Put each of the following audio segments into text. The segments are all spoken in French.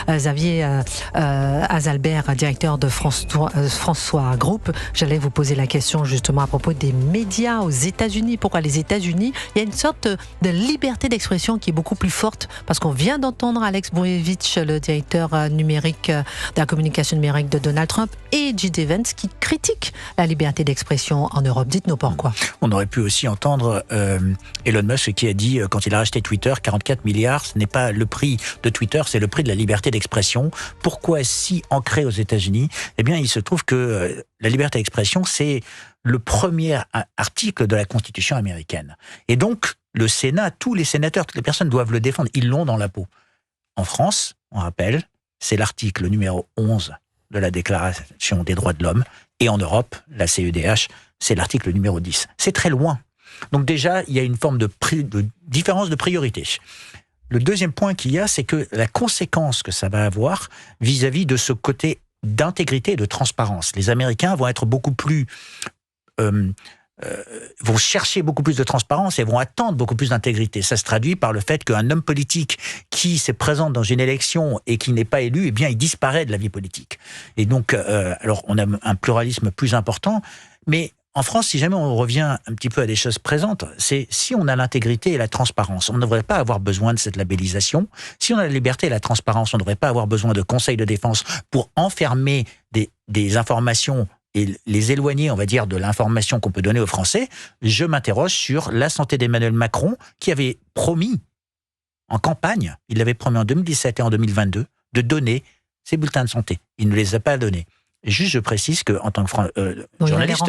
Xavier Azalbert, directeur de François Group. J'allais vous poser la question justement à propos des médias aux États-Unis. Pourquoi les États-Unis? Il y a une sorte de liberté d'expression qui est beaucoup plus forte, parce qu'on vient d'entendre Alex Bouyevich, le directeur numérique de la communication numérique de Donald Trump, et J.D. Vance qui critiquent la liberté d'expression en Europe. Dites-nous pourquoi. On aurait pu aussi entendre Elon Musk qui a dit, quand il a racheté Twitter, 44 milliards, ce n'est pas le prix de Twitter, c'est le prix de la liberté d'expression. Pourquoi si ancré aux États-Unis? Eh bien, il se trouve que la liberté d'expression, c'est le premier article de la Constitution américaine. Et donc, le Sénat, tous les sénateurs, toutes les personnes doivent le défendre. Ils l'ont dans la peau. En France, on rappelle, c'est l'article numéro 11 de la Déclaration des droits de l'homme. Et en Europe, la CEDH, c'est l'article numéro 10. C'est très loin. Donc déjà, il y a une forme de différence de priorité. Le deuxième point qu'il y a, c'est que la conséquence que ça va avoir vis-à-vis de ce côté d'intégrité et de transparence. Les Américains vont être beaucoup plus... vont chercher beaucoup plus de transparence et vont attendre beaucoup plus d'intégrité. Ça se traduit par le fait qu'un homme politique qui se présente dans une élection et qui n'est pas élu, eh bien, il disparaît de la vie politique. Et donc, alors, on a un pluralisme plus important, mais en France, si jamais on revient un petit peu à des choses présentes, c'est si on a l'intégrité et la transparence, on ne devrait pas avoir besoin de cette labellisation. Si on a la liberté et la transparence, on ne devrait pas avoir besoin de conseils de défense pour enfermer des informations et les éloigner, on va dire, de l'information qu'on peut donner aux Français. Je m'interroge sur la santé d'Emmanuel Macron, qui avait promis en campagne, il l'avait promis en 2017 et en 2022, de donner ses bulletins de santé. Il ne les a pas donnés. Juste, je précise qu'en tant que journaliste,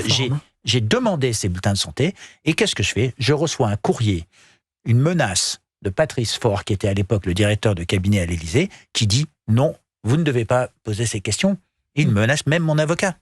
j'ai demandé ces bulletins de santé, et qu'est-ce que je fais? Je reçois un courrier, une menace de Patrice Faure, qui était à l'époque le directeur de cabinet à l'Élysée, qui dit « Non, vous ne devez pas poser ces questions ». Il menace même mon avocat.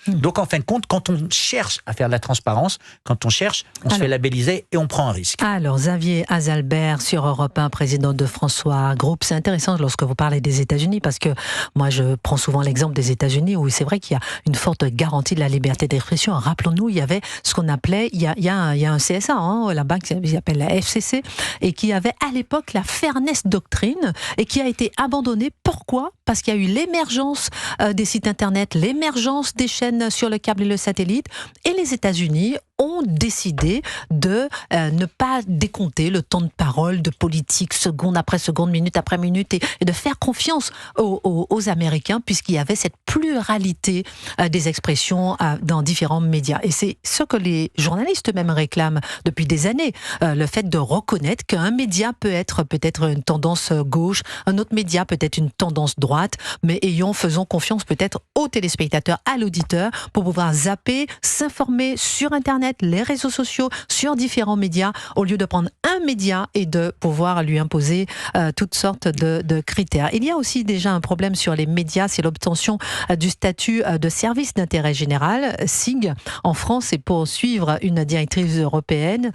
Donc, en fin de compte, quand on cherche à faire de la transparence, quand on cherche, on se fait labelliser et on prend un risque. Alors, Xavier Azalbert sur Europe 1, président de François Group. C'est intéressant lorsque vous parlez des États-Unis, parce que moi, je prends souvent l'exemple des États-Unis, où c'est vrai qu'il y a une forte garantie de la liberté d'expression. Rappelons-nous, il y avait ce qu'on appelait, il y a un CSA, la banque qui s'appelle la FCC, et qui avait à l'époque la Fairness Doctrine, et qui a été abandonnée. Pourquoi? Parce qu'il y a eu l'émergence des sites Internet, l'émergence des chaînes sur le câble et le satellite, et les États-Unis ont décidé de ne pas décompter le temps de parole de politique, seconde après seconde, minute après minute, et de faire confiance aux Américains, puisqu'il y avait cette pluralité des expressions dans différents médias. Et c'est ce que les journalistes eux-mêmes réclament depuis des années, le fait de reconnaître qu'un média peut être peut-être une tendance gauche, un autre média peut être une tendance droite, mais faisons confiance peut-être aux téléspectateurs, à l'auditeur, pour pouvoir zapper, s'informer sur Internet, les réseaux sociaux, sur différents médias, au lieu de prendre un média et de pouvoir lui imposer toutes sortes de critères. Il y a aussi déjà un problème sur les médias, c'est l'obtention du statut de service d'intérêt général, SIG, en France, et pour suivre une directrice européenne.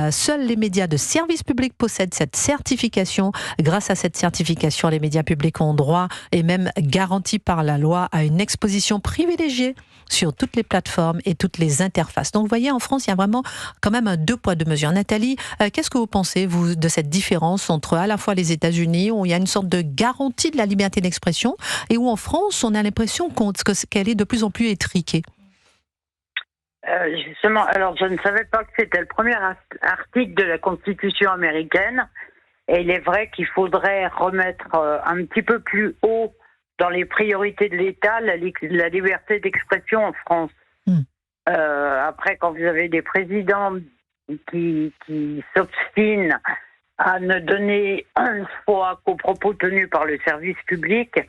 Seuls les médias de service public possèdent cette certification. Grâce à cette certification, les médias publics ont droit, et même garantis par la loi, à une exposition privilégiée sur toutes les plateformes et toutes les interfaces. Donc vous voyez, en France, il y a vraiment quand même un deux poids deux mesures. Nathalie, qu'est-ce que vous pensez, vous, de cette différence entre à la fois les États-Unis, où il y a une sorte de garantie de la liberté d'expression, et où en France, on a l'impression qu'elle est de plus en plus étriquée? Justement, alors je ne savais pas que c'était le premier article de la Constitution américaine, et il est vrai qu'il faudrait remettre un petit peu plus haut dans les priorités de l'État la liberté d'expression en France. Après, quand vous avez des présidents qui s'obstinent à ne donner foi qu'aux propos tenus par le service public,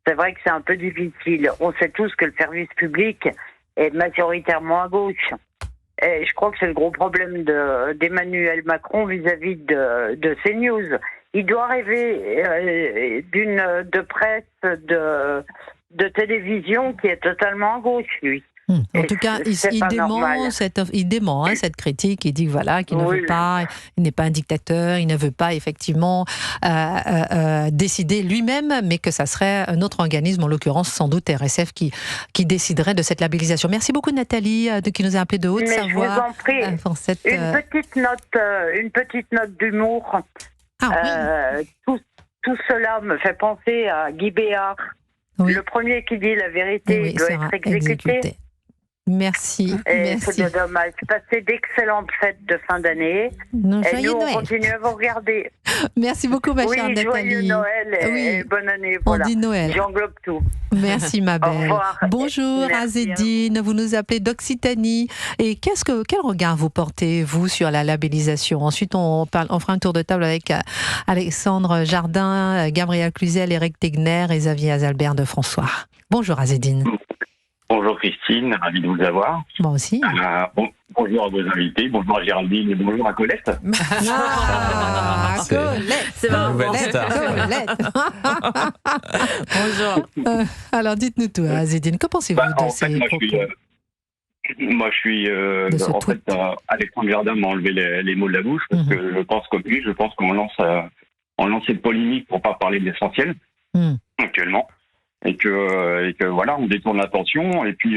c'est vrai que c'est un peu difficile. On sait tous que le service public est majoritairement à gauche. Et je crois que c'est le gros problème d'Emmanuel Macron vis-à-vis de CNews. Il doit rêver de presse, de télévision qui est totalement à gauche, lui. En tout cas, il dément cette critique. Il dit qu'il ne veut pas, il n'est pas un dictateur, il ne veut pas effectivement décider lui-même, mais que ça serait un autre organisme, en l'occurrence sans doute RSF, qui déciderait de cette labellisation. Merci beaucoup Nathalie, qui nous a appelé de Haute-Savoie. Je vous en prie, une petite note d'humour. tout cela me fait penser à Guy Béard. Oui. Le premier qui dit la vérité doit sera être exécuté. Merci. Et merci. c'est dommage. Passez d'excellentes fêtes de fin d'année. Non, Et joyeux nous, on Noël. continue à vous regarder. Merci beaucoup, ma Oui, chère joyeux Nathalie. Noël et bonne année. Voilà. On dit Noël. J'englobe tout. Merci, ma belle. Au revoir. Bonjour, Merci Azedine. Vous nous appelez d'Occitanie. Et quel regard vous portez, vous, sur la labellisation? Ensuite, on fera un tour de table avec Alexandre Jardin, Gabriel Cluzel, Éric Tegner et Xavier Azalbert de François. Bonjour, Azedine. Bonjour Christine, ravi de vous avoir. Moi aussi. Bonjour à vos invités, bonjour à Géraldine et bonjour à Colette. Colette. C'est ma nouvelle star. Bonjour. Alors, dites-nous tout, Azedine. Que pensez-vous de ces propos? Je suis en fait, Alexandre Jardin m'a enlevé les mots de la bouche parce que je pense comme lui, je pense qu'on lance cette polémique pour pas parler de l'essentiel actuellement. Et que voilà, on détourne l'attention. Et puis,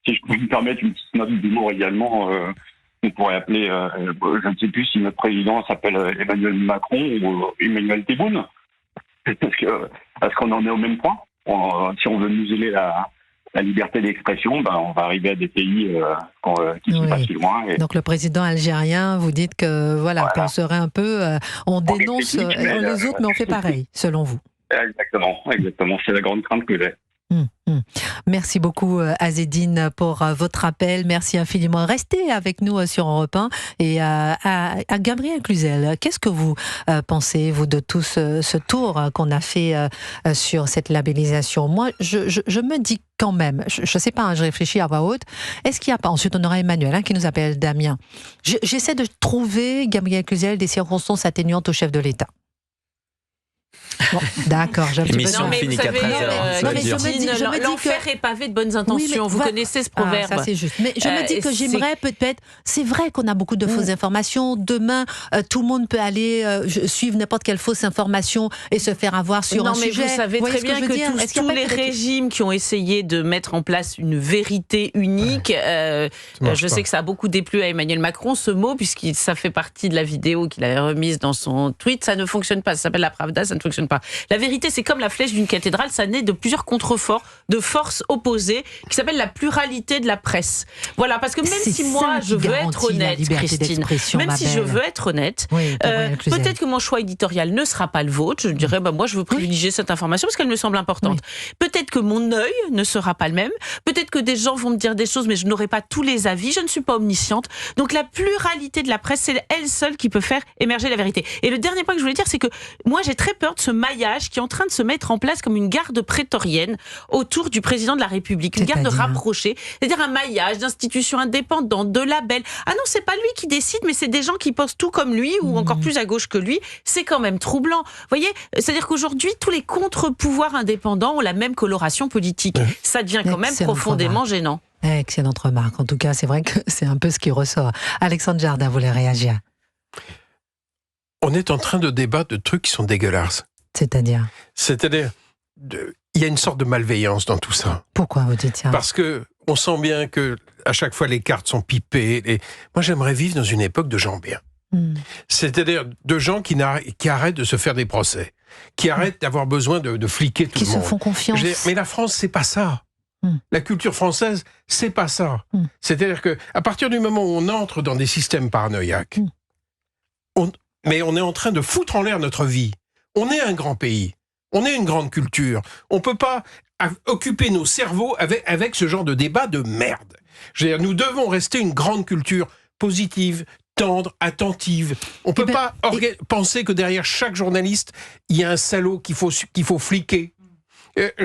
si je peux me permettre une petite note d'humour également, on pourrait appeler, je ne sais plus si notre président s'appelle Emmanuel Macron ou Emmanuel Tebboune, parce qu'on en est au même point. Si on veut museler la liberté d'expression, on va arriver à des pays qui sont pas si loin. Et... Donc le président algérien, vous dites que voilà. qu'on serait un peu, on dénonce les autres, mais on fait pareil, selon vous. Exactement. C'est la grande crainte que j'ai. Merci beaucoup, Azedine, pour votre appel. Merci infiniment. Restez avec nous sur Europe 1. Et à Gabriel Cluzel, qu'est-ce que vous pensez, vous, de tout ce tour qu'on a fait sur cette labellisation? Moi, je me dis quand même, je ne sais pas, je réfléchis à voix haute, est-ce qu'il n'y a pas, ensuite on aura Emmanuel qui nous appelle Damien. J'essaie de trouver, Gabriel Cluzel, des circonstances atténuantes au chef de l'État. Bon, d'accord, j'ai un petit peu... Non, mais vous savez, l'enfer est pavé de bonnes intentions. Vous connaissez ce proverbe. Ça, c'est juste. Mais je me dis que j'aimerais peut-être... C'est vrai qu'on a beaucoup de fausses informations. Demain, tout le monde peut aller suivre n'importe quelle fausse information et se faire avoir sur un sujet. Non, mais vous savez très bien que tous les régimes qui ont essayé de mettre en place une vérité unique, je sais que ça a beaucoup déplu à Emmanuel Macron, ce mot, puisque ça fait partie de la vidéo qu'il avait remise dans son tweet. Ça ne fonctionne pas. Ça s'appelle la Pravda, ça ne fonctionne pas. La vérité, c'est comme la flèche d'une cathédrale, ça naît de plusieurs contreforts, de forces opposées, qui s'appelle la pluralité de la presse. Voilà, parce que même si moi, je veux être honnête, Christine, même si je veux être honnête, peut-être que mon choix éditorial ne sera pas le vôtre, je dirais, moi, je veux privilégier cette information parce qu'elle me semble importante. Peut-être que mon œil ne sera pas le même, peut-être que des gens vont me dire des choses, mais je n'aurai pas tous les avis, je ne suis pas omnisciente. Donc la pluralité de la presse, c'est elle seule qui peut faire émerger la vérité. Et le dernier point que je voulais dire, c'est que moi, j'ai très peur de ce maillage qui est en train de se mettre en place comme une garde prétorienne autour du président de la République, une garde rapprochée, c'est-à-dire un maillage d'institutions indépendantes, de labels. Ah non, c'est pas lui qui décide, mais c'est des gens qui pensent tout comme lui ou encore plus à gauche que lui. C'est quand même troublant. Vous voyez, c'est-à-dire qu'aujourd'hui, tous les contre-pouvoirs indépendants ont la même coloration politique. Ça devient quand même profondément gênant. Excellente remarque. En tout cas, c'est vrai que c'est un peu ce qui ressort. Alexandre Jardin voulait réagir. On est en train de débattre de trucs qui sont dégueulasses. C'est-à-dire, il y a une sorte de malveillance dans tout ça. Pourquoi vous dites ça? Parce que on sent bien que à chaque fois les cartes sont pipées. Moi, j'aimerais vivre dans une époque de gens bien. C'est-à-dire de gens qui arrêtent de se faire des procès, qui arrêtent d'avoir besoin de fliquer tout le monde. Qui se font confiance. Mais la France, c'est pas ça. La culture française, c'est pas ça. C'est-à-dire que à partir du moment où on entre dans des systèmes paranoïaques, mais on est en train de foutre en l'air notre vie. On est un grand pays. On est une grande culture. On peut pas occuper nos cerveaux avec ce genre de débat de merde. Je veux dire, nous devons rester une grande culture positive, tendre, attentive. On peut pas penser que derrière chaque journaliste, il y a un salaud qu'il faut fliquer. C'est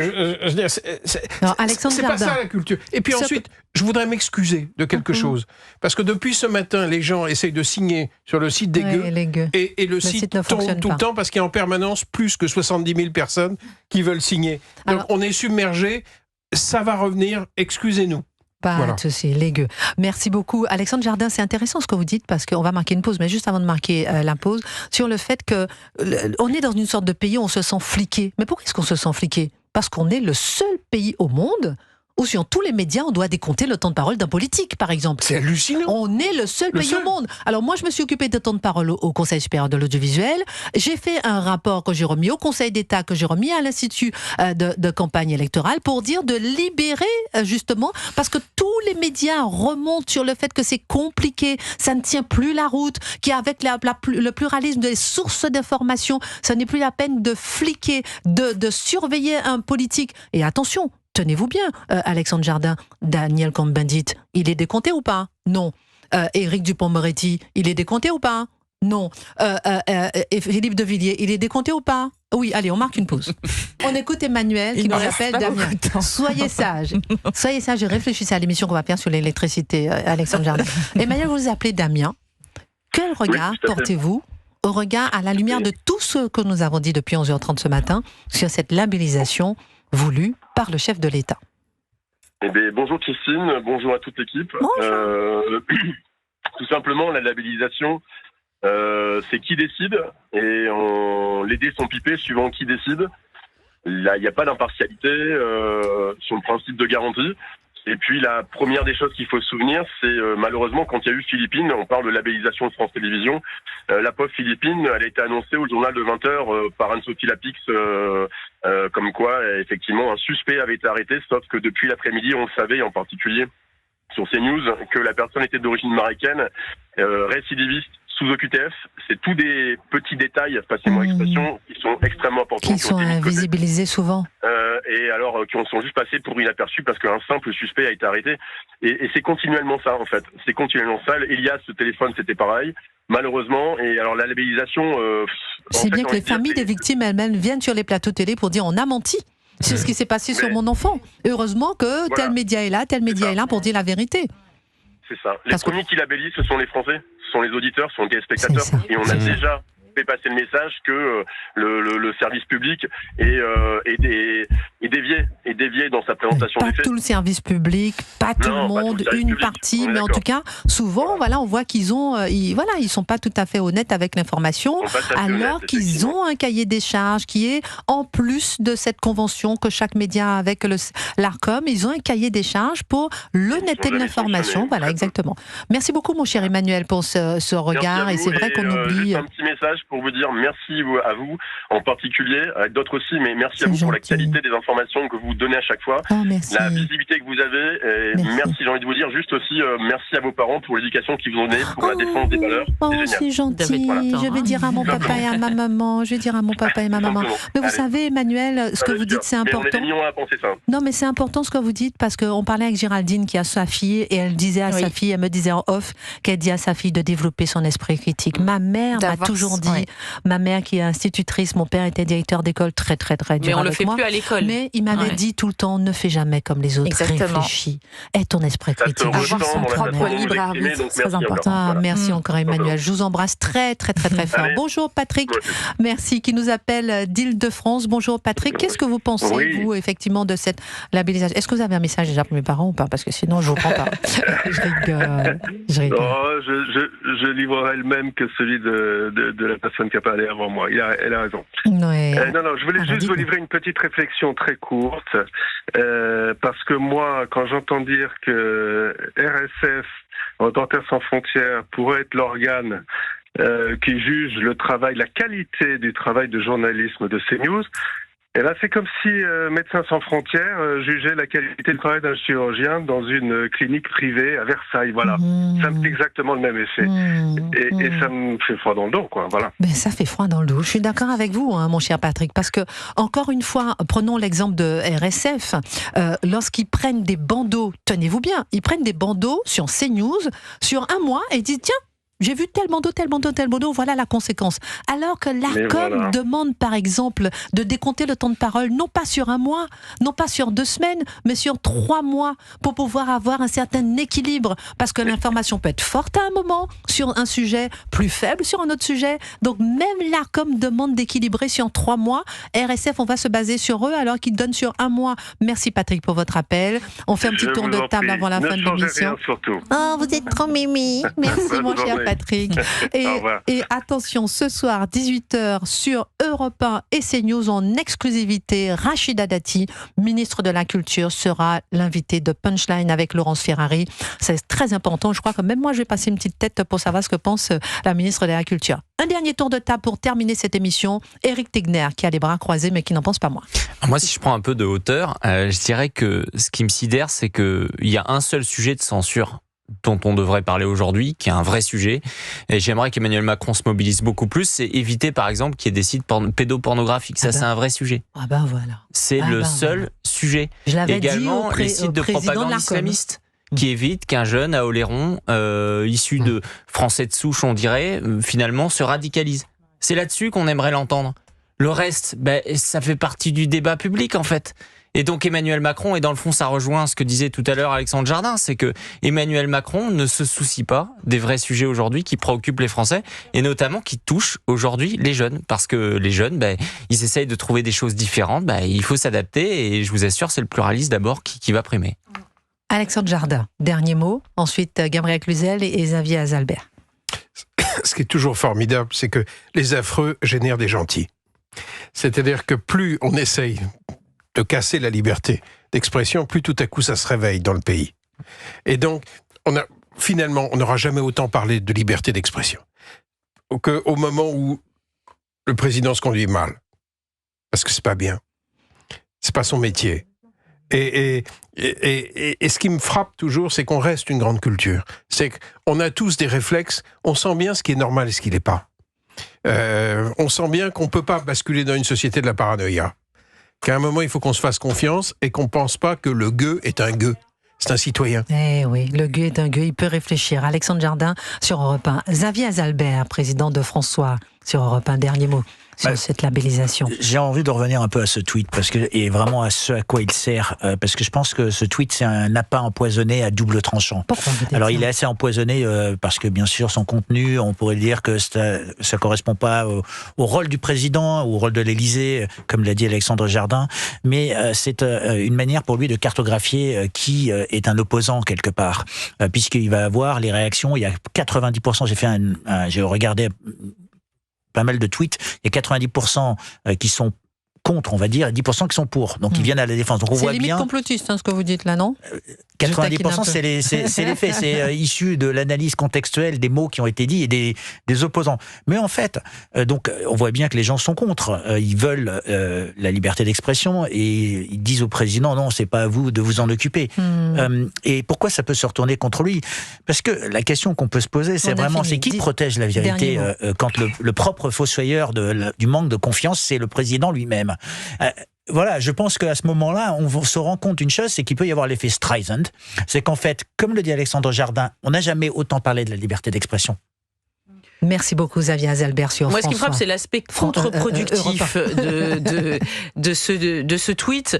pas ça la culture. Et puis ensuite, je voudrais m'excuser de quelque chose. Parce que depuis ce matin, les gens essayent de signer sur le site des gueux. Et le site tombe tout le temps parce qu'il y a en permanence plus que 70 000 personnes qui veulent signer. Donc on est submergé. Ça va revenir. Excusez-nous. Pas de souci, les gueux. Merci beaucoup. Alexandre Jardin, c'est intéressant ce que vous dites, parce qu'on va marquer une pause, mais juste avant de marquer la pause, sur le fait qu'on est dans une sorte de pays où on se sent fliqué. Mais pourquoi est-ce qu'on se sent fliqué? Parce qu'on est le seul pays au monde où sur tous les médias, on doit décompter le temps de parole d'un politique, par exemple. C'est hallucinant. On est le seul pays au monde. Alors moi, je me suis occupée de temps de parole au Conseil supérieur de l'audiovisuel. J'ai fait un rapport que j'ai remis au Conseil d'État, que j'ai remis à l'Institut de campagne électorale pour dire de libérer, justement, parce que tous les médias remontent sur le fait que c'est compliqué, ça ne tient plus la route, qu'avec le pluralisme des sources d'information, ça n'est plus la peine de fliquer, de surveiller un politique. Et attention, tenez-vous bien, Alexandre Jardin, Daniel Cohn-Bendit, il est décompté ou pas? Non. Éric Dupond-Moretti, il est décompté ou pas? Non. Et Philippe de Villiers, il est décompté ou pas? Oui, allez, on marque une pause. On écoute Emmanuel qui nous appelle Damien. Soyez sage. Soyez sage et réfléchissez à l'émission qu'on va faire sur l'électricité, Alexandre Jardin. Emmanuel, vous vous appelez Damien. Quel regard portez-vous au regard, à la lumière de tout ce que nous avons dit depuis 11h30 ce matin, sur cette labellisation voulue par le chef de l'État? Eh bien, bonjour Christine, bonjour à toute l'équipe. Tout simplement, la labellisation, c'est qui décide, et les dés sont pipés suivant qui décide. Là, il n'y a pas d'impartialité sur le principe de garantie. Et puis la première des choses qu'il faut se souvenir, c'est malheureusement quand il y a eu Philippines, on parle de labellisation de France Télévisions, la pauvre Philippines, elle a été annoncée au journal de 20h par Anne-Sophie Lapix, comme quoi effectivement un suspect avait été arrêté, sauf que depuis l'après-midi on le savait, en particulier sur CNews, que la personne était d'origine marocaine, récidiviste, sous OQTF. C'est tous des petits détails, passez-moi l'expression, qui sont extrêmement importants. Qui sont invisibilisés souvent. Et alors, qui sont juste passés pour inaperçus parce qu'un simple suspect a été arrêté. Et c'est continuellement ça, en fait. C'est continuellement ça. Elias, ce téléphone, c'était pareil. Malheureusement. Et alors, la labellisation... c'est bien que les familles des victimes elles-mêmes viennent sur les plateaux télé pour dire on a menti. C'est ce qui s'est passé sur mon enfant. Heureusement que tel média est là, tel média est là pour dire la vérité. C'est ça. Les premiers qui labellisent, ce sont les Français, ce sont les auditeurs, ce sont les téléspectateurs. Et on a déjà fait passer le message que le service public est dévié dans sa présentation des faits. Pas tout le service public, pas tout le monde, une partie, mais en tout cas, souvent, voilà, on voit qu'ils ont, ils sont pas tout à fait honnêtes avec l'information, alors qu'ils ont un cahier des charges qui est en plus de cette convention que chaque média a avec l'ARCOM, ils ont un cahier des charges pour l'honnêteté de l'information. Voilà, exactement. Merci beaucoup, mon cher Emmanuel, pour ce regard, et c'est vrai qu'on oublie. Un petit message pour vous dire merci à vous en particulier, à d'autres aussi, mais merci à vous pour la qualité des informations que vous donnez à chaque fois, la visibilité que vous avez, et merci, j'ai envie de vous dire juste aussi merci à vos parents pour l'éducation qu'ils vous ont donnée, pour la défense des valeurs. C'est gentil, je vais dire à mon papa et à ma maman, Mais vous savez, Emmanuel, ce que vous dites, c'est important. On est des millions à penser ça. Non, mais c'est important ce que vous dites, parce qu'on parlait avec Géraldine qui a sa fille, et elle disait à sa fille, elle me disait en off, qu'elle dit à sa fille de développer son esprit critique. Ma mère m'a toujours dit, ma mère qui est institutrice, mon père était directeur d'école très dur avec moi. Mais on le fait plus à l'école. Mais il m'avait dit tout le temps, ne fais jamais comme les autres, réfléchis, aie ton esprit critique. Avoir son propre libre arbitre, c'est très important. Merci encore Emmanuel, je vous embrasse très fort. Bonjour Patrick, merci, qui nous appelle d'Île-de-France. Bonjour Patrick, qu'est-ce que vous pensez, vous, effectivement, de cette labellisation? Est-ce que vous avez un message déjà pour mes parents ou pas? Parce que sinon, je vous prends pas. Je rigole. Oh, je livrerai le même que celui de la personne qui a parlé avant moi. Elle a raison. Non, je voulais juste vous livrer une petite réflexion très courte, parce que moi, quand j'entends dire que RSF, Reporters sans frontières, pourrait être l'organe qui juge le travail, la qualité du travail de journalisme de CNews, et là, c'est comme si Médecins sans frontières jugeait la qualité du travail d'un chirurgien dans une clinique privée à Versailles. Voilà, ça me fait exactement le même effet. Et ça me fait froid dans le dos, quoi. Voilà. Mais ça fait froid dans le dos. Je suis d'accord avec vous, mon cher Patrick, parce que, encore une fois, prenons l'exemple de RSF. Lorsqu'ils prennent des bandeaux, tenez-vous bien, ils prennent des bandeaux sur CNews sur un mois et ils disent, tiens, j'ai vu tel bandeau, voilà la conséquence. Alors que l'ARCOM demande, par exemple, de décompter le temps de parole, non pas sur un mois, non pas sur 2 semaines, mais sur 3 mois, pour pouvoir avoir un certain équilibre. Parce que l'information peut être forte à un moment, sur un sujet, plus faible sur un autre sujet. Donc même l'ARCOM demande d'équilibrer sur 3 mois. RSF, on va se baser sur eux, alors qu'ils donnent sur 1 mois. Merci Patrick pour votre appel. On fait un petit tour de table avant la fin de l'émission. Rien, surtout. Oh, vous êtes trop mimi. Merci mon cher Patrick. Patrick. Et attention, ce soir, 18h, sur Europe 1 et CNews, en exclusivité, Rachida Dati, ministre de la Culture, sera l'invité de Punchline avec Laurence Ferrari. C'est très important. Je crois que même moi, je vais passer une petite tête pour savoir ce que pense la ministre de la Culture. Un dernier tour de table pour terminer cette émission. Éric Tegner, qui a les bras croisés, mais qui n'en pense pas moins. Moi, si je prends un peu de hauteur, je dirais que ce qui me sidère, c'est qu'il y a un seul sujet de censure dont on devrait parler aujourd'hui, qui est un vrai sujet. Et j'aimerais qu'Emmanuel Macron se mobilise beaucoup plus, c'est éviter, par exemple, qu'il y ait des sites pédopornographiques. Ça, c'est un vrai sujet. Ah ben voilà. C'est le seul sujet. Je l'avais également, dit les sites de propagande islamiste qui évitent qu'un jeune à Oléron, issu de Français de souche, on dirait, finalement, se radicalise. C'est là-dessus qu'on aimerait l'entendre. Le reste, ça fait partie du débat public, en fait. Et donc Emmanuel Macron, et dans le fond ça rejoint ce que disait tout à l'heure Alexandre Jardin, c'est que Emmanuel Macron ne se soucie pas des vrais sujets aujourd'hui qui préoccupent les Français, et notamment qui touchent aujourd'hui les jeunes, parce que les jeunes, ils essayent de trouver des choses différentes, il faut s'adapter, et je vous assure, c'est le pluralisme d'abord qui va primer. Alexandre Jardin, dernier mot, ensuite Gabriel Cluzel et Xavier Azalbert. Ce qui est toujours formidable, c'est que les affreux génèrent des gentils. C'est-à-dire que plus on essaye de casser la liberté d'expression, plus tout à coup ça se réveille dans le pays. Et donc, finalement, on n'aura jamais autant parlé de liberté d'expression qu'au moment où le président se conduit mal. Parce que c'est pas bien. C'est pas son métier. Et ce qui me frappe toujours, c'est qu'on reste une grande culture. C'est qu'on a tous des réflexes, on sent bien ce qui est normal et ce qui l'est pas. On sent bien qu'on peut pas basculer dans une société de la paranoïa. Qu'à un moment, il faut qu'on se fasse confiance et qu'on ne pense pas que le gueux est un gueux. C'est un citoyen. Eh oui, le gueux est un gueux, il peut réfléchir. Alexandre Jardin sur Europe 1. Xavier Azalbert, président de François, sur Europe 1. Dernier mot sur cette labellisation. J'ai envie de revenir un peu à ce tweet, et vraiment à ce à quoi il sert, parce que je pense que ce tweet, c'est un appât empoisonné à double tranchant. Pourquoi vous dites Alors, ça ? il est assez empoisonné parce que, bien sûr, son contenu, on pourrait dire que ça correspond pas au rôle du président, au rôle de l'Élysée, comme l'a dit Alexandre Jardin, mais c'est une manière pour lui de cartographier qui est un opposant quelque part, puisqu'il va avoir les réactions. Il y a 90%, j'ai regardé pas mal de tweets, il y a 90% qui sont contre, on va dire, et 10% qui sont pour. Donc, ils viennent à la défense. Donc, on voit bien. C'est limite complotiste, ce que vous dites là, non ? 90%, c'est les faits. C'est issu de l'analyse contextuelle des mots qui ont été dits et des opposants. Mais en fait, donc, on voit bien que les gens sont contre. Ils veulent la liberté d'expression et ils disent au président, non, c'est pas à vous de vous en occuper. Et pourquoi ça peut se retourner contre lui ? Parce que la question qu'on peut se poser, c'est vraiment, c'est qui protège la vérité quand le propre fossoyeur du manque de confiance, c'est le président lui-même. Voilà, je pense qu'à ce moment-là, on se rend compte d'une chose, c'est qu'il peut y avoir l'effet Streisand. C'est qu'en fait, comme le dit Alexandre Jardin, on n'a jamais autant parlé de la liberté d'expression. Merci beaucoup Xavier Azalbert sur Moi, François. ce qui me frappe, c'est l'aspect contre-productif de ce tweet,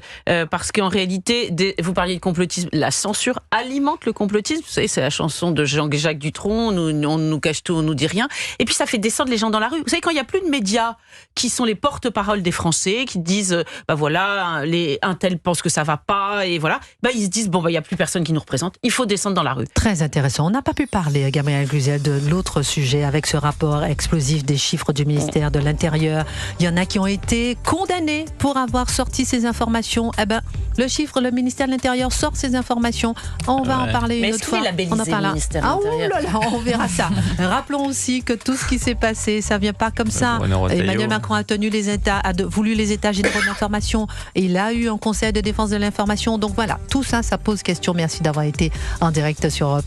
parce qu'en réalité, vous parliez de complotisme, la censure alimente le complotisme. Vous savez, c'est la chanson de Jacques Dutronc, on nous cache tout, on nous dit rien. Et puis ça fait descendre les gens dans la rue. Vous savez, quand il n'y a plus de médias qui sont les porte-paroles des Français, qui disent, voilà, un tel pense que ça va pas, et voilà, ils se disent, il n'y a plus personne qui nous représente, il faut descendre dans la rue. Très intéressant. On n'a pas pu parler, Gabriel Cluzel, de l'autre sujet avec ce rapport explosif des chiffres du ministère de l'Intérieur. Il y en a qui ont été condamnés pour avoir sorti ces informations. Le ministère de l'Intérieur sort ces informations. On va en parler une autre fois. On en parle. On verra ça. Rappelons aussi que tout ce qui s'est passé, ça vient pas comme ça. Emmanuel Macron a voulu les états généraux de l'information. Il a eu un conseil de défense de l'information. Donc voilà, tout ça, ça pose question. Merci d'avoir été en direct sur Europe 1.